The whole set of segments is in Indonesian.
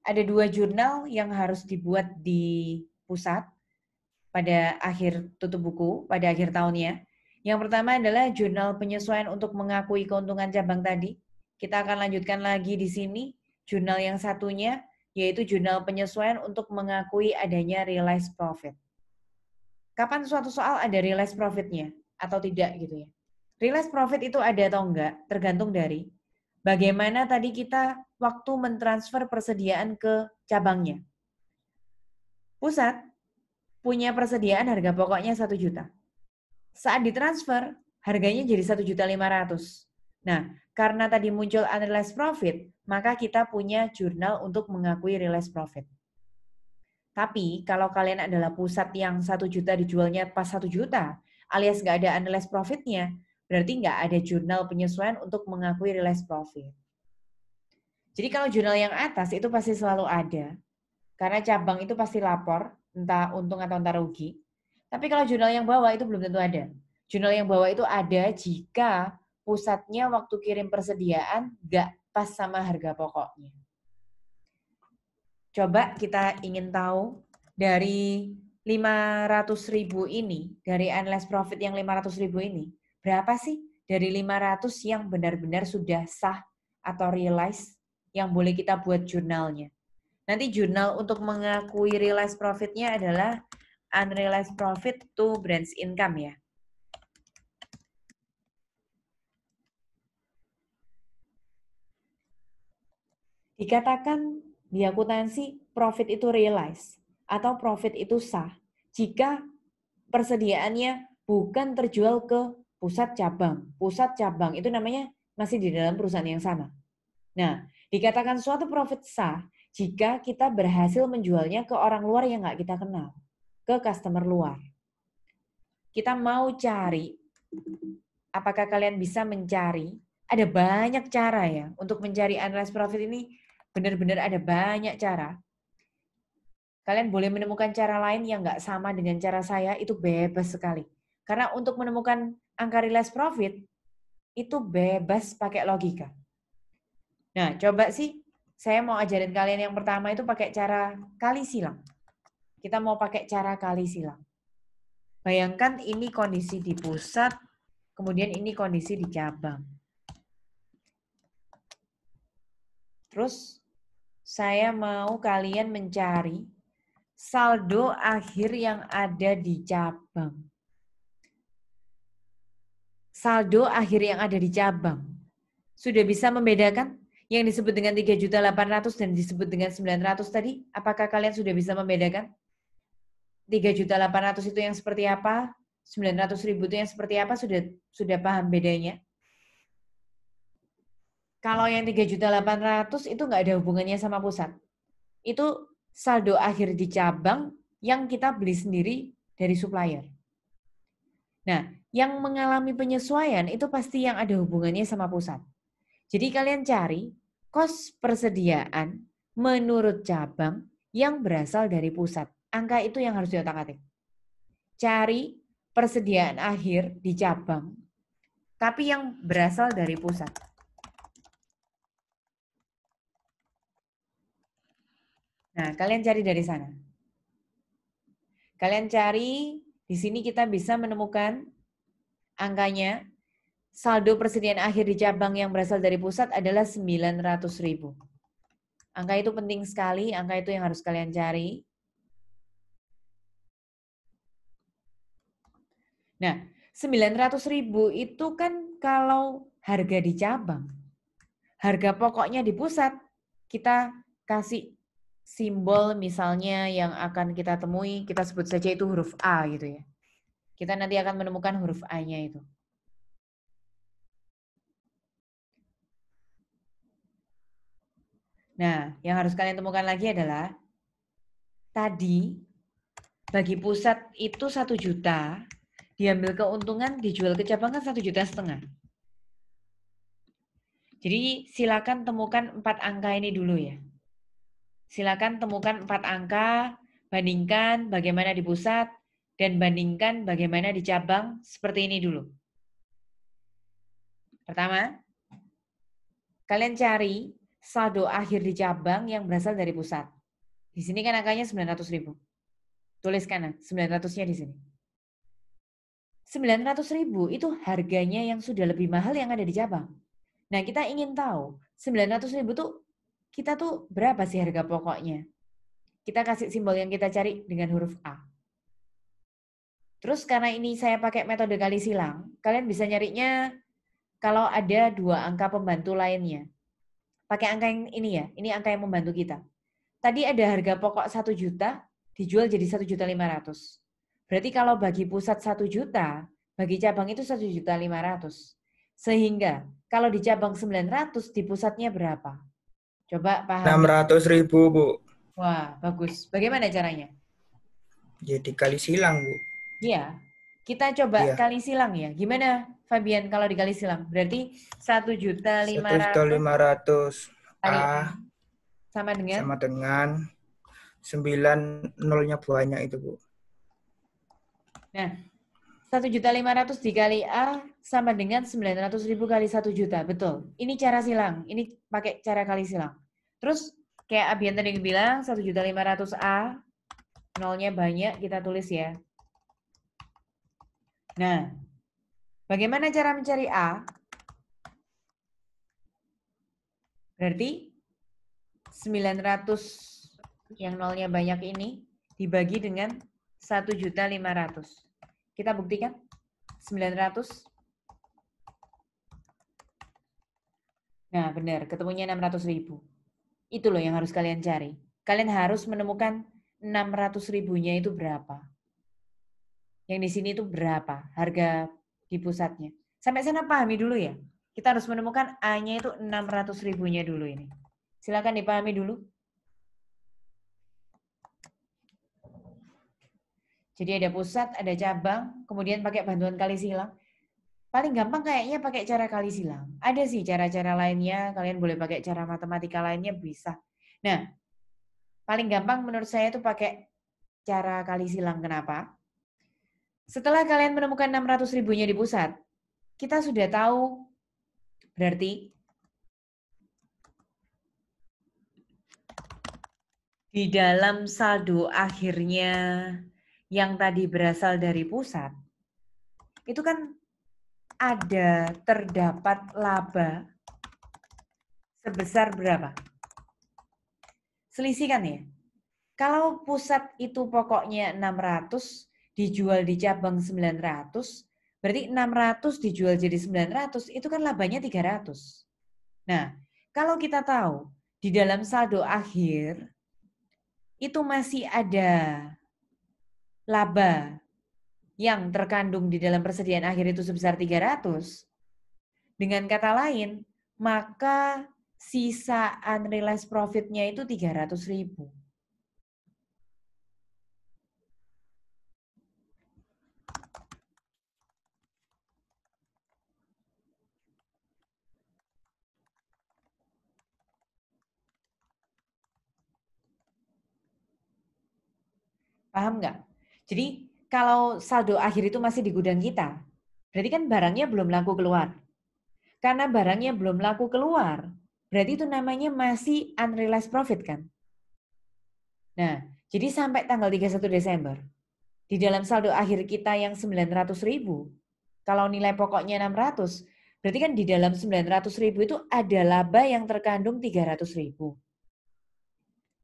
ada 2 jurnal yang harus dibuat di pusat pada akhir tutup buku, pada akhir tahunnya. Yang pertama adalah jurnal penyesuaian untuk mengakui keuntungan cabang tadi. Kita akan lanjutkan lagi di sini, jurnal yang satunya, yaitu jurnal penyesuaian untuk mengakui adanya realized profit. Kapan suatu soal ada realized profit-nya atau tidak gitu ya. Realized profit itu ada atau enggak, tergantung dari bagaimana tadi kita waktu mentransfer persediaan ke cabangnya. Pusat punya persediaan harga pokoknya 1 juta. Saat ditransfer, harganya jadi 1.500.000. Nah, karena tadi muncul unrealized profit, maka kita punya jurnal untuk mengakui realized profit. Tapi kalau kalian adalah pusat yang 1 juta dijualnya pas 1 juta, alias nggak ada unrealized profit-nya, berarti nggak ada jurnal penyesuaian untuk mengakui realized profit. Jadi kalau jurnal yang atas itu pasti selalu ada, karena cabang itu pasti lapor, entah untung atau entah rugi. Tapi kalau jurnal yang bawah itu belum tentu ada. Jurnal yang bawah itu ada jika pusatnya waktu kirim persediaan nggak pas sama harga pokoknya. Coba kita ingin tahu dari 500.000 ini, dari unrealized profit yang 500.000 ini, berapa sih dari 500 yang benar-benar sudah sah atau realize yang boleh kita buat jurnalnya? Nanti jurnal untuk mengakui realized profit-nya adalah unrealized profit to branch income ya. Dikatakan di akuntansi profit itu realize atau profit itu sah jika persediaannya bukan terjual ke pusat cabang. Pusat cabang itu namanya masih di dalam perusahaan yang sama. Nah, dikatakan suatu profit sah jika kita berhasil menjualnya ke orang luar yang nggak kita kenal, ke customer luar. Kita mau cari, apakah kalian bisa mencari? Ada banyak cara ya untuk mencari unrealized profit ini. Benar-benar ada banyak cara. Kalian boleh menemukan cara lain yang nggak sama dengan cara saya, itu bebas sekali. Karena untuk menemukan angka realized profit, itu bebas pakai logika. Nah, coba sih, saya mau ajarin kalian yang pertama itu pakai cara kali silang. Kita mau pakai cara kali silang. Bayangkan ini kondisi di pusat, kemudian ini kondisi di cabang. Terus saya mau kalian mencari saldo akhir yang ada di cabang. Saldo akhir yang ada di cabang. Sudah bisa membedakan yang disebut dengan 3.800.000 dan disebut dengan 900 tadi? Apakah kalian sudah bisa membedakan? 3.800.000 itu yang seperti apa? 900.000 itu yang seperti apa? Sudah paham bedanya? Kalau yang 3.800.000 itu nggak ada hubungannya sama pusat. Itu saldo akhir di cabang yang kita beli sendiri dari supplier. Nah, yang mengalami penyesuaian itu pasti yang ada hubungannya sama pusat. Jadi kalian cari kos persediaan menurut cabang yang berasal dari pusat. Angka itu yang harus diotak-atik. Cari persediaan akhir di cabang, tapi yang berasal dari pusat. Nah, kalian cari dari sana. Kalian cari, di sini kita bisa menemukan angkanya. Saldo persediaan akhir di cabang yang berasal dari pusat adalah 900.000. Angka itu penting sekali, angka itu yang harus kalian cari. Nah, 900.000 itu kan kalau harga di cabang. Harga pokoknya di pusat, kita kasih simbol misalnya yang akan kita temui, kita sebut saja itu huruf A gitu ya. Kita nanti akan menemukan huruf A-nya itu. Nah, yang harus kalian temukan lagi adalah tadi bagi pusat itu 1 juta, diambil keuntungan dijual ke cabang kan 1,5 juta. Jadi silakan temukan 4 angka ini dulu ya. Silakan temukan 4 angka, bandingkan bagaimana di pusat, dan bandingkan bagaimana di cabang seperti ini dulu. Pertama, kalian cari saldo akhir di cabang yang berasal dari pusat. Di sini kan angkanya 900.000. Tuliskan 900-nya di sini. 900.000 itu harganya yang sudah lebih mahal yang ada di cabang. Nah, kita ingin tahu 900.000 tuh kita tuh berapa sih harga pokoknya? Kita kasih simbol yang kita cari dengan huruf A. Terus karena ini saya pakai metode kali silang, kalian bisa nyarinya kalau ada dua angka pembantu lainnya. Pakai angka yang ini ya, ini angka yang membantu kita. Tadi ada harga pokok 1 juta, dijual jadi 1.500.000. Berarti kalau bagi pusat 1 juta, bagi cabang itu 1.500.000. Sehingga kalau di cabang 900, di pusatnya berapa? Coba pahami. 600.000, Bu. Wah, bagus. Bagaimana caranya? Jadi kali silang, Bu. Iya, kita coba Iya. kali silang ya. Gimana Fabian kalau dikali silang? Berarti 1.500.000 1.500.000 kali A A sama dengan? sama dengan 9 nolnya banyak itu, Bu. Nah, 1.500.000 dikali A sama dengan 900.000 kali 1 juta. Betul. Ini cara silang. Ini pakai cara kali silang. Terus kayak Abian tadi bilang 1.500.000 A, nolnya banyak, kita tulis ya. Nah, bagaimana cara mencari A? Berarti 900 yang nolnya banyak ini dibagi dengan 1.500.000. Kita buktikan. 900. Nah, benar. Ketemunya 600.000. Itu loh yang harus kalian cari. Kalian harus menemukan 600.000-nya itu berapa. Yang di sini itu berapa harga di pusatnya. Sampai sana pahami dulu ya. Kita harus menemukan A-nya itu 600.000-nya dulu ini. Silakan dipahami dulu. Jadi ada pusat, ada cabang, kemudian pakai bantuan kali silang. Paling gampang kayaknya pakai cara kali silang. Ada sih cara-cara lainnya, kalian boleh pakai cara matematika lainnya bisa. Nah, paling gampang menurut saya itu pakai cara kali silang. Kenapa? Setelah kalian menemukan 600.000-nya di pusat, kita sudah tahu berarti di dalam saldo akhirnya yang tadi berasal dari pusat, itu kan ada terdapat laba sebesar berapa? Selisih kan ya? Kalau pusat itu pokoknya 600, dijual di cabang 900, berarti 600 dijual jadi 900, itu kan labanya 300. Nah, kalau kita tahu di dalam saldo akhir itu masih ada laba yang terkandung di dalam persediaan akhir itu sebesar 300, dengan kata lain, maka sisa unrealized profit-nya itu 300.000. Paham nggak? Jadi kalau saldo akhir itu masih di gudang kita, berarti kan barangnya belum laku keluar. Karena barangnya belum laku keluar, berarti itu namanya masih unrealized profit kan? Nah, jadi sampai tanggal 31 Desember, di dalam saldo akhir kita yang 900.000, kalau nilai pokoknya 600, berarti kan di dalam 900.000 itu ada laba yang terkandung 300.000.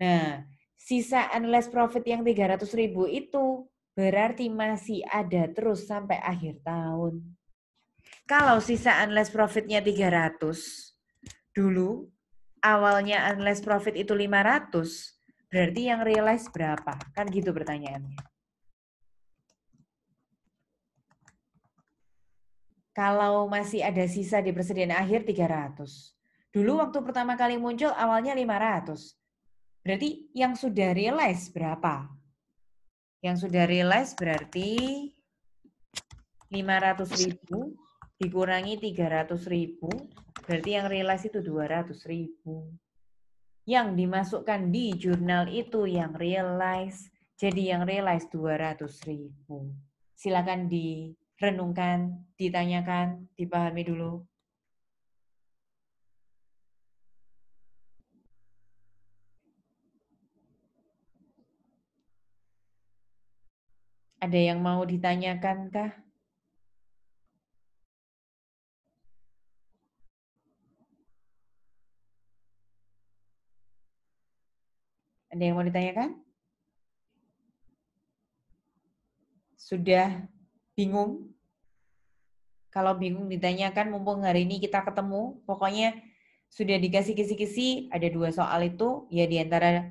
Nah, sisa unrealized profit yang 300.000 itu berarti masih ada terus sampai akhir tahun. Kalau sisa unrealized profit-nya 300, dulu awalnya unrealized profit itu 500, berarti yang realize berapa? Kan gitu pertanyaannya. Kalau masih ada sisa di persediaan akhir 300. Dulu waktu pertama kali muncul awalnya 500. Berarti yang sudah realize berapa? Yang sudah realize berarti 500.000 dikurangi 300.000, berarti yang realize itu 200.000. Yang dimasukkan di jurnal itu yang realize, jadi yang realize 200.000. Silakan direnungkan, ditanyakan, dipahami dulu. Ada yang mau ditanyakan kah? Ada yang mau ditanyakan? Sudah bingung? Kalau bingung ditanyakan, mumpung hari ini kita ketemu, pokoknya sudah dikasih kisi-kisi, ada 2 soal itu, ya diantara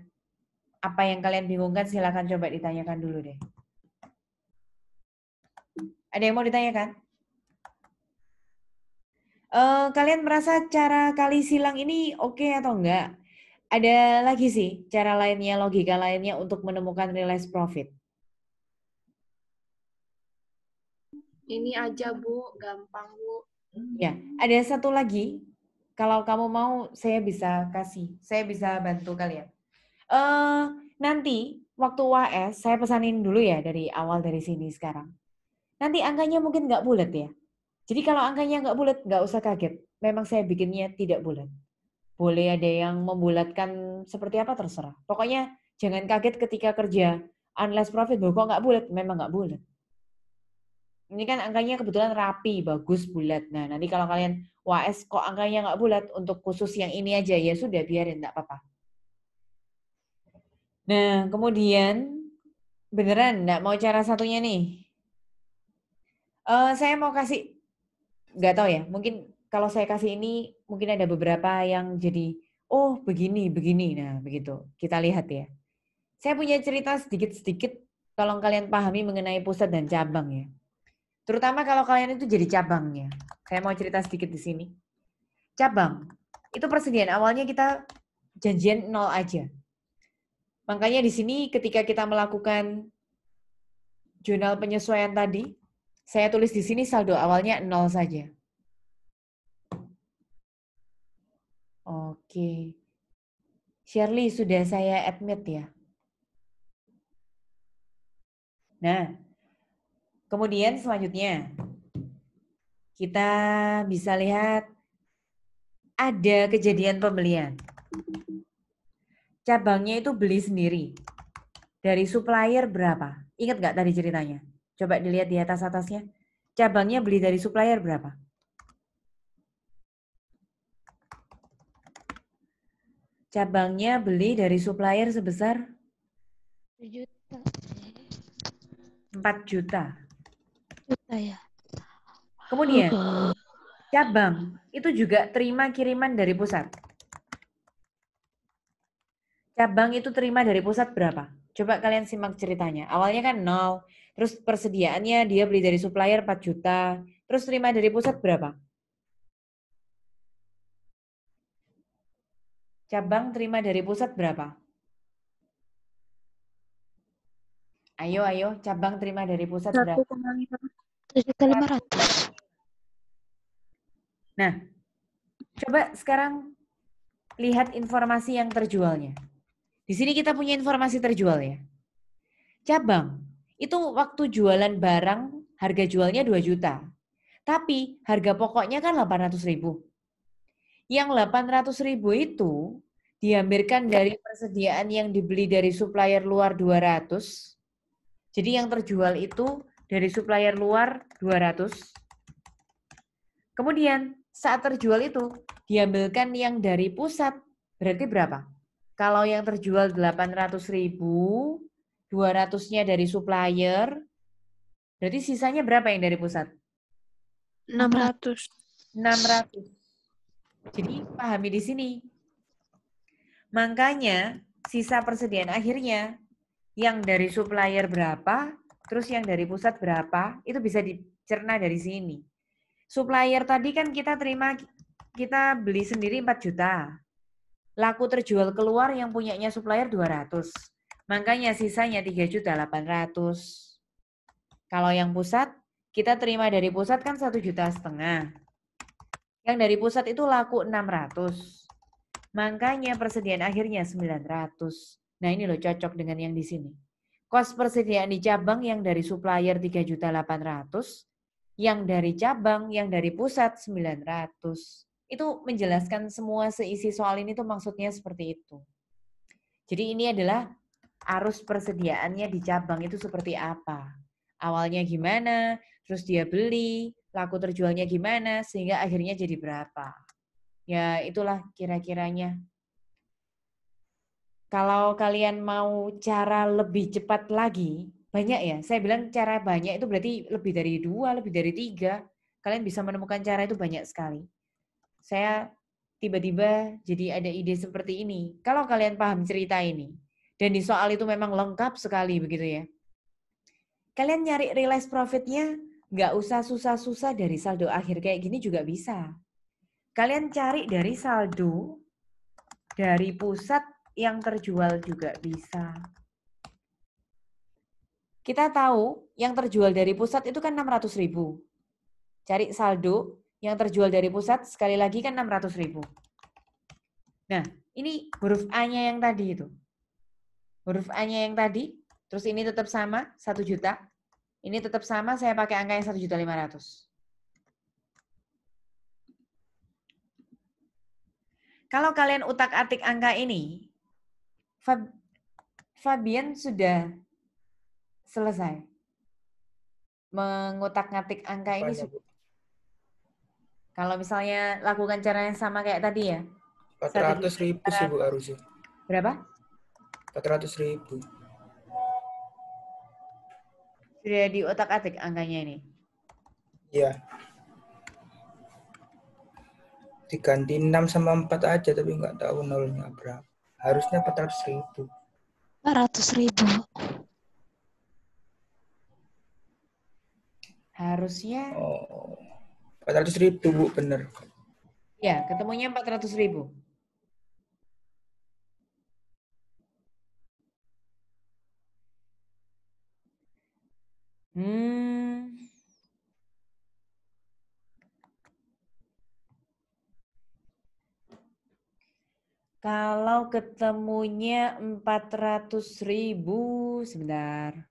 apa yang kalian bingungkan silakan coba ditanyakan dulu deh. Ada yang mau ditanyakan? Kalian merasa cara kali silang ini oke atau enggak? Ada lagi sih cara lainnya, logika lainnya untuk menemukan realized profit. Ini aja Bu, gampang Bu. Ya, ada satu lagi. Kalau kamu mau, saya bisa kasih, saya bisa bantu kalian. Nanti waktu UAS saya pesanin dulu ya dari awal dari sini sekarang. Nanti angkanya mungkin nggak bulat ya. Jadi kalau angkanya nggak bulat, nggak usah kaget. Memang saya bikinnya tidak bulat. Boleh ada yang membulatkan seperti apa terserah. Pokoknya jangan kaget ketika kerja unless profit, kok nggak bulat? Memang nggak bulat. Ini kan angkanya kebetulan rapi, bagus, bulat. Nah, nanti kalau kalian UAS kok angkanya nggak bulat, untuk khusus yang ini aja, ya sudah biarin, nggak apa-apa. Nah, kemudian beneran nggak mau cara satunya nih. Saya mau kasih, nggak tahu ya, mungkin kalau saya kasih ini, mungkin ada beberapa yang jadi, oh begini, begini. Nah, begitu. Kita lihat ya. Saya punya cerita sedikit-sedikit kalau kalian pahami mengenai pusat dan cabang ya. Terutama kalau kalian itu jadi cabangnya. Saya mau cerita sedikit di sini. Cabang, itu persediaan awalnya kita janjian 0 aja. Makanya di sini ketika kita melakukan jurnal penyesuaian tadi, saya tulis di sini saldo awalnya 0 saja. Oke. Shirley, sudah saya admit ya. Nah, kemudian selanjutnya kita bisa lihat ada kejadian pembelian. Cabangnya itu beli sendiri. Dari supplier berapa? Ingat nggak tadi ceritanya? Coba dilihat di atas-atasnya. Cabangnya beli dari supplier berapa? Cabangnya beli dari supplier sebesar 4 juta. Ya. Kemudian cabang itu juga terima kiriman dari pusat. Cabang itu terima dari pusat berapa? Coba kalian simak ceritanya. Awalnya kan 0, terus persediaannya dia beli dari supplier 4 juta, terus terima dari pusat berapa? Cabang terima dari pusat berapa? Ayo, cabang terima dari pusat berapa? 1,500. Nah, coba sekarang lihat informasi yang terjualnya. Di sini kita punya informasi terjual ya. Cabang, itu waktu jualan barang, harga jualnya 2 juta. Tapi harga pokoknya kan 800.000. Yang 800.000 itu diambilkan dari persediaan yang dibeli dari supplier luar 200. Jadi yang terjual itu dari supplier luar 200. Kemudian saat terjual itu diambilkan yang dari pusat. Berarti berapa? Kalau yang terjual 800.000, 200-nya dari supplier, berarti sisanya berapa yang dari pusat? 600. 600. Jadi pahami di sini. Makanya sisa persediaan akhirnya yang dari supplier berapa, terus yang dari pusat berapa, itu bisa dicerna dari sini. Supplier tadi kan kita beli sendiri 4 juta. Laku terjual keluar yang punyanya supplier 200. Makanya sisanya 3.800.000. Kalau yang pusat, kita terima dari pusat kan 1,5 juta. Yang dari pusat itu laku 600. Makanya persediaan akhirnya 900. Nah ini loh cocok dengan yang di sini. Kos persediaan di cabang yang dari supplier 3.800.000, yang dari cabang, yang dari pusat 900. Itu menjelaskan semua seisi soal ini tuh maksudnya seperti itu. Jadi ini adalah arus persediaannya di cabang itu seperti apa. Awalnya gimana, terus dia beli, laku terjualnya gimana, sehingga akhirnya jadi berapa. Ya itulah kira-kiranya. Kalau kalian mau cara lebih cepat lagi, banyak ya. Saya bilang cara banyak itu berarti lebih dari 2, lebih dari 3. Kalian bisa menemukan cara itu banyak sekali. Saya tiba-tiba jadi ada ide seperti ini. Kalau kalian paham cerita ini, dan di soal itu memang lengkap sekali begitu ya. Kalian nyari realize profit-nya, nggak usah susah-susah dari saldo akhir kayak gini juga bisa. Kalian cari dari saldo, dari pusat yang terjual juga bisa. Kita tahu yang terjual dari pusat itu kan 600.000. Cari saldo yang terjual dari pusat sekali lagi kan 600.000. Nah, ini huruf A-nya yang tadi itu. Huruf A-nya yang tadi, terus ini tetap sama 1 juta. Ini tetap sama, saya pakai angka yang 1.500.000. Kalau kalian utak-atik angka ini, Fabian sudah selesai mengutak-ngatik angka ini. Kalau misalnya lakukan cara yang sama kayak tadi ya. 400.000 sih Bu harusnya. Berapa? 400.000. Sudah di otak-atik angkanya ini. Iya. Diganti 6 sama 4 aja, tapi nggak tahu nolnya berapa. Harusnya 400.000. 400.000. Harusnya. Oh, 400.000 Bu, bener. Ya, ketemunya 400.000. Kalau ketemunya 400.000, sebentar.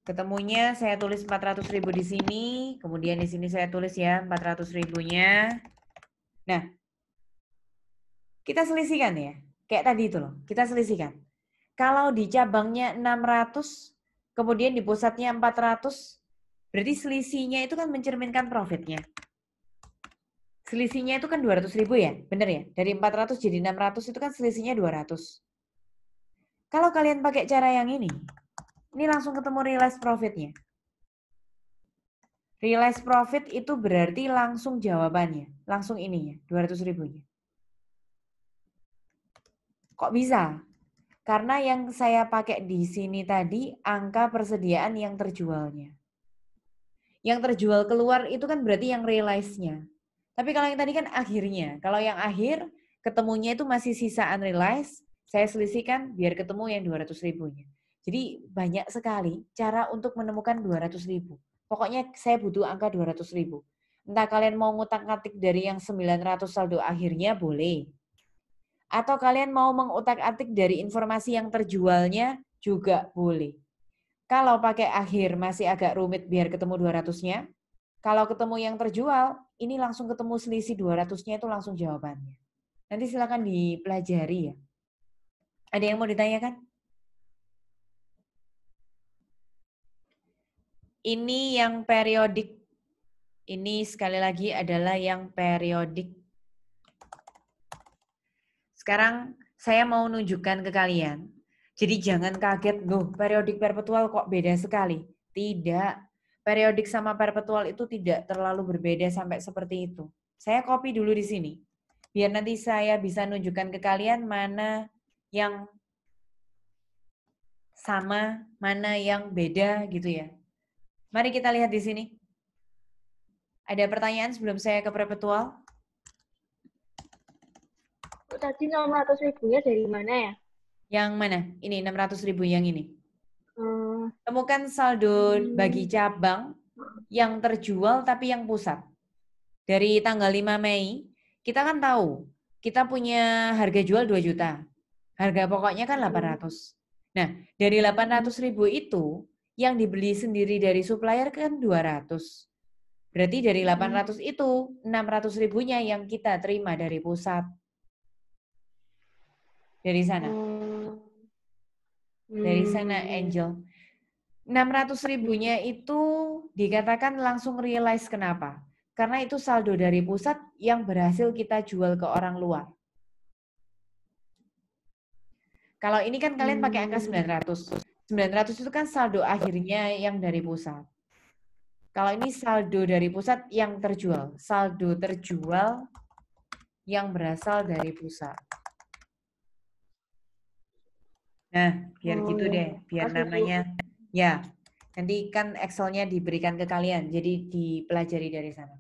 Ketemunya saya tulis 400.000 di sini, kemudian di sini saya tulis ya 400.000-nya. Nah, kita selisihkan ya. Kayak tadi itu loh, kita selisihkan. Kalau di cabangnya 600, kemudian di pusatnya 400, berarti selisihnya itu kan mencerminkan profitnya. Selisihnya itu kan 200.000 ya, benar ya? Dari 400 jadi 600 itu kan selisihnya 200. Kalau kalian pakai cara yang ini langsung ketemu realized profit-nya. Realized profit itu berarti langsung jawabannya, langsung ininya, 200.000-nya. Kok bisa? Karena yang saya pakai di sini tadi angka persediaan yang terjualnya. Yang terjual keluar itu kan berarti yang realize-nya. Tapi kalau yang tadi kan akhirnya. Kalau yang akhir ketemunya itu masih sisa unrealized, saya selisihkan biar ketemu yang 200.000-nya. Jadi banyak sekali cara untuk menemukan 200.000. Pokoknya saya butuh angka 200.000. Entah kalian mau ngutak-ngatik dari yang 900 saldo akhirnya boleh. Atau kalian mau mengutak-atik dari informasi yang terjualnya juga boleh. Kalau pakai akhir masih agak rumit biar ketemu 200-nya. Kalau ketemu yang terjual, ini langsung ketemu selisih 200-nya itu langsung jawabannya. Nanti silakan dipelajari ya. Ada yang mau ditanyakan? Ini yang periodik. Ini sekali lagi adalah yang periodik. Sekarang saya mau nunjukkan ke kalian. Jadi jangan kaget, loh periodik perpetual kok beda sekali. Tidak, periodik sama perpetual itu tidak terlalu berbeda sampai seperti itu. Saya copy dulu di sini. Biar nanti saya bisa nunjukkan ke kalian mana yang sama, mana yang beda gitu ya. Mari kita lihat di sini. Ada pertanyaan sebelum saya ke perpetual? Tadi 600.000-nya dari mana ya? Yang mana? Ini 600.000 yang ini. Temukan saldo bagi cabang yang terjual tapi yang pusat. Dari tanggal 5 Mei, kita kan tahu, kita punya harga jual 2 juta. Harga pokoknya kan 800. Nah, dari 800.000 itu, Yang dibeli sendiri dari supplier kan 200. Berarti dari 800 itu 600 ribunya yang kita terima dari pusat. Dari sana. Dari sana Angel. 600 ribunya itu dikatakan langsung realize kenapa? Karena itu saldo dari pusat yang berhasil kita jual ke orang luar. Kalau ini kan kalian pakai angka 900. 900 itu kan saldo akhirnya yang dari pusat. Kalau ini saldo dari pusat yang terjual. Saldo terjual yang berasal dari pusat. Nah, biar gitu deh. Biar namanya, ya. Nanti kan Excel-nya diberikan ke kalian. Jadi dipelajari dari sana.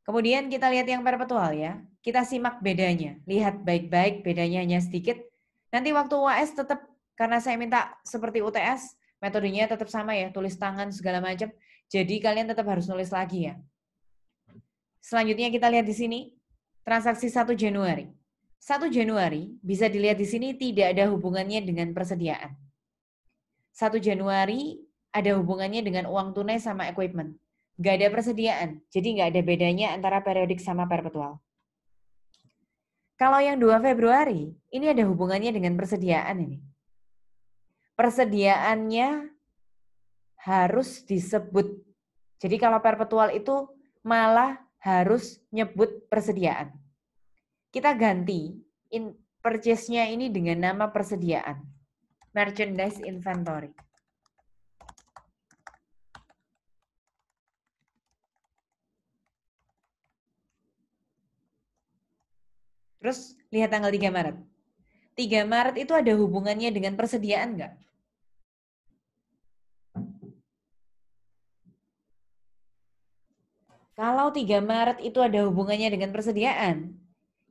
Kemudian kita lihat yang perpetual ya. Kita simak bedanya. Lihat baik-baik bedanya hanya sedikit. Nanti waktu UAS tetap, karena saya minta seperti UTS, metodenya tetap sama ya, tulis tangan segala macam. Jadi kalian tetap harus nulis lagi ya. Selanjutnya kita lihat di sini, transaksi 1 Januari. 1 Januari bisa dilihat di sini tidak ada hubungannya dengan persediaan. 1 Januari ada hubungannya dengan uang tunai sama equipment. Nggak ada persediaan, jadi nggak ada bedanya antara periodik sama perpetual. Kalau yang 2 Februari, ini ada hubungannya dengan persediaan ini. Persediaannya harus disebut. Jadi kalau perpetual itu malah harus nyebut persediaan. Kita ganti purchase-nya ini dengan nama persediaan. Merchandise inventory. Terus lihat tanggal 3 Maret. 3 Maret itu ada hubungannya dengan persediaan nggak? Kalau 3 Maret itu ada hubungannya dengan persediaan,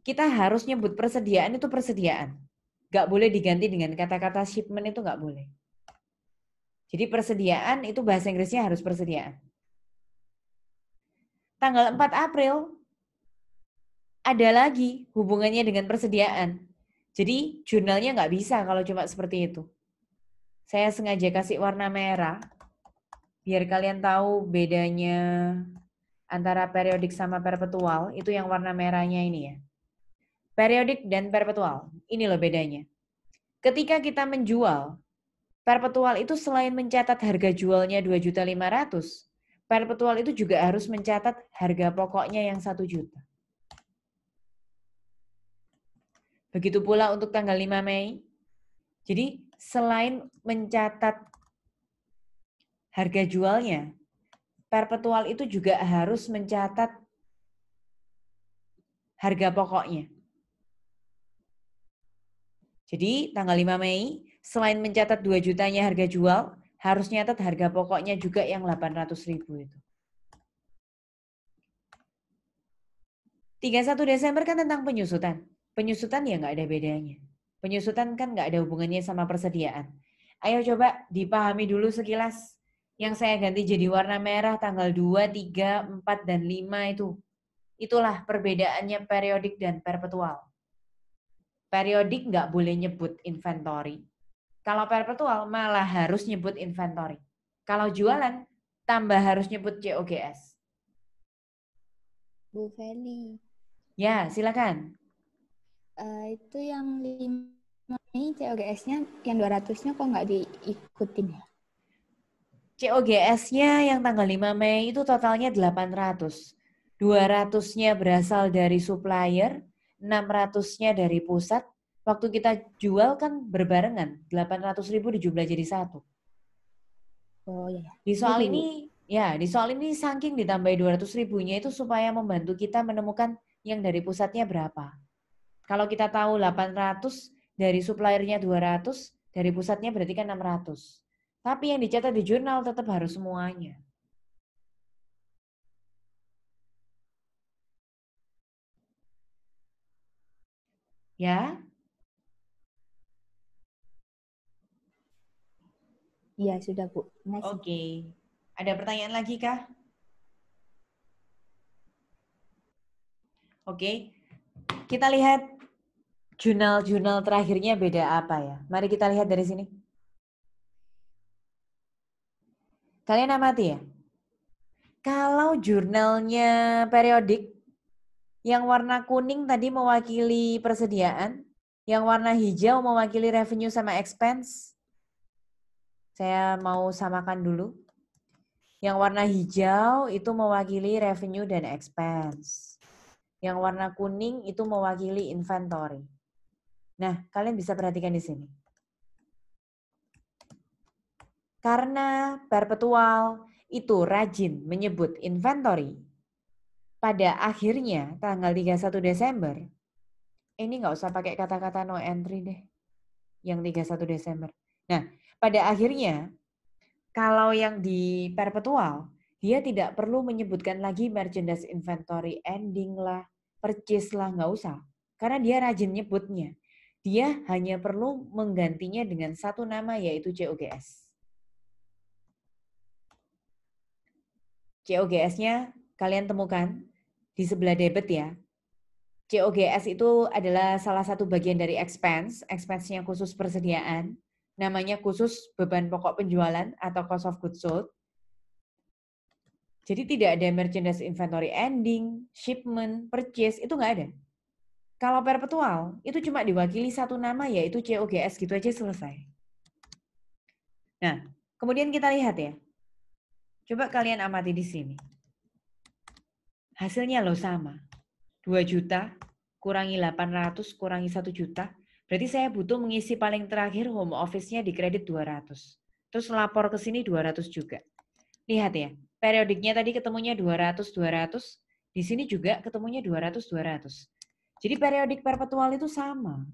kita harus nyebut persediaan itu persediaan. Nggak boleh diganti dengan kata-kata shipment, itu nggak boleh. Jadi persediaan itu bahasa Inggrisnya harus persediaan. Tanggal 4 April ada lagi hubungannya dengan persediaan. Jadi jurnalnya nggak bisa kalau cuma seperti itu. Saya sengaja kasih warna merah biar kalian tahu bedanya antara periodik sama perpetual. Itu yang warna merahnya ini ya. Periodik dan perpetual, ini loh bedanya. Ketika kita menjual, perpetual itu selain mencatat harga jualnya 2.500.000, perpetual itu juga harus mencatat harga pokoknya yang 1 juta. Begitu pula untuk tanggal 5 Mei. Jadi selain mencatat harga jualnya, perpetual itu juga harus mencatat harga pokoknya. Jadi tanggal 5 Mei, selain mencatat 2 jutanya harga jual, harus nyatat harga pokoknya juga yang 800.000 itu. 31 Desember kan tentang penyusutan. Penyusutan ya nggak ada bedanya. Penyusutan kan nggak ada hubungannya sama persediaan. Ayo coba dipahami dulu sekilas. Yang saya ganti jadi warna merah tanggal 2, 3, 4, dan 5 itu. Itulah perbedaannya periodik dan perpetual. Periodik nggak boleh nyebut inventory. Kalau perpetual malah harus nyebut inventory. Kalau jualan tambah harus nyebut COGS. Bu Feli. Ya, silakan. Itu yang 5 ini COGS-nya yang 200-nya kok nggak diikutin ya? COGS-nya yang tanggal 5 Mei itu totalnya 800. 200-nya berasal dari supplier, 600-nya dari pusat. Waktu kita jual kan berbarengan, 800.000 dijumlah jadi 1. Oh iya. Di soal ini saking ditambahi 200.000-nya itu supaya membantu kita menemukan yang dari pusatnya berapa. Kalau kita tahu 800, dari suppliernya 200, dari pusatnya berarti kan 600. Tapi yang dicatat di jurnal tetap harus semuanya. Ya? Iya, sudah Bu. Oke. Ada pertanyaan lagi kah? Oke. Kita lihat jurnal-jurnal terakhirnya beda apa ya. Mari kita lihat dari sini. Kalian amati ya. Kalau jurnalnya periodik, yang warna kuning tadi mewakili persediaan, yang warna hijau mewakili revenue sama expense. Saya mau samakan dulu. Yang warna hijau itu mewakili revenue dan expense. Yang warna kuning itu mewakili inventory. Nah, kalian bisa perhatikan di sini. Karena perpetual itu rajin menyebut inventory, pada akhirnya tanggal 31 Desember, ini nggak usah pakai kata-kata no entry deh, yang 31 Desember. Nah, pada akhirnya, kalau yang di perpetual, dia tidak perlu menyebutkan lagi merchandise inventory ending lah, purchase lah, nggak usah. Karena dia rajin nyebutnya. Dia hanya perlu menggantinya dengan satu nama, yaitu COGS. COGS-nya kalian temukan di sebelah debit ya. COGS itu adalah salah satu bagian dari expense. Expense-nya khusus persediaan. Namanya khusus beban pokok penjualan atau cost of goods sold. Jadi tidak ada merchandise inventory ending, shipment, purchase, itu nggak ada. Kalau perpetual, itu cuma diwakili satu nama yaitu COGS, gitu aja selesai. Nah, kemudian kita lihat ya. Coba kalian amati di sini. Hasilnya loh sama. 2 juta kurangi 800 kurangi 1 juta. Berarti saya butuh mengisi paling terakhir home office-nya di kredit 200. Terus lapor ke sini 200 juga. Lihat ya, periodiknya tadi ketemunya 200, 200. Di sini juga ketemunya 200, 200. Jadi periodik perpetual itu sama.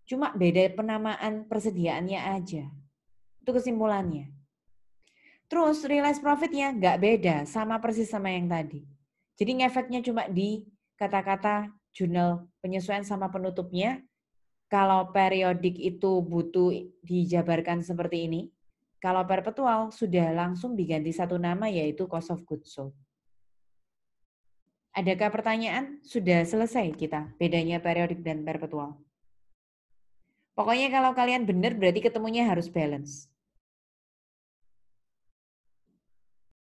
Cuma beda penamaan persediaannya aja. Itu kesimpulannya. Terus realized profit-nya nggak beda, sama persis sama yang tadi. Jadi ngefeknya cuma di kata-kata jurnal penyesuaian sama penutupnya. Kalau periodik itu butuh dijabarkan seperti ini. Kalau perpetual sudah langsung diganti satu nama yaitu cost of goods sold. Adakah pertanyaan? Sudah selesai kita bedanya periodik dan perpetual. Pokoknya kalau kalian benar berarti ketemunya harus balance.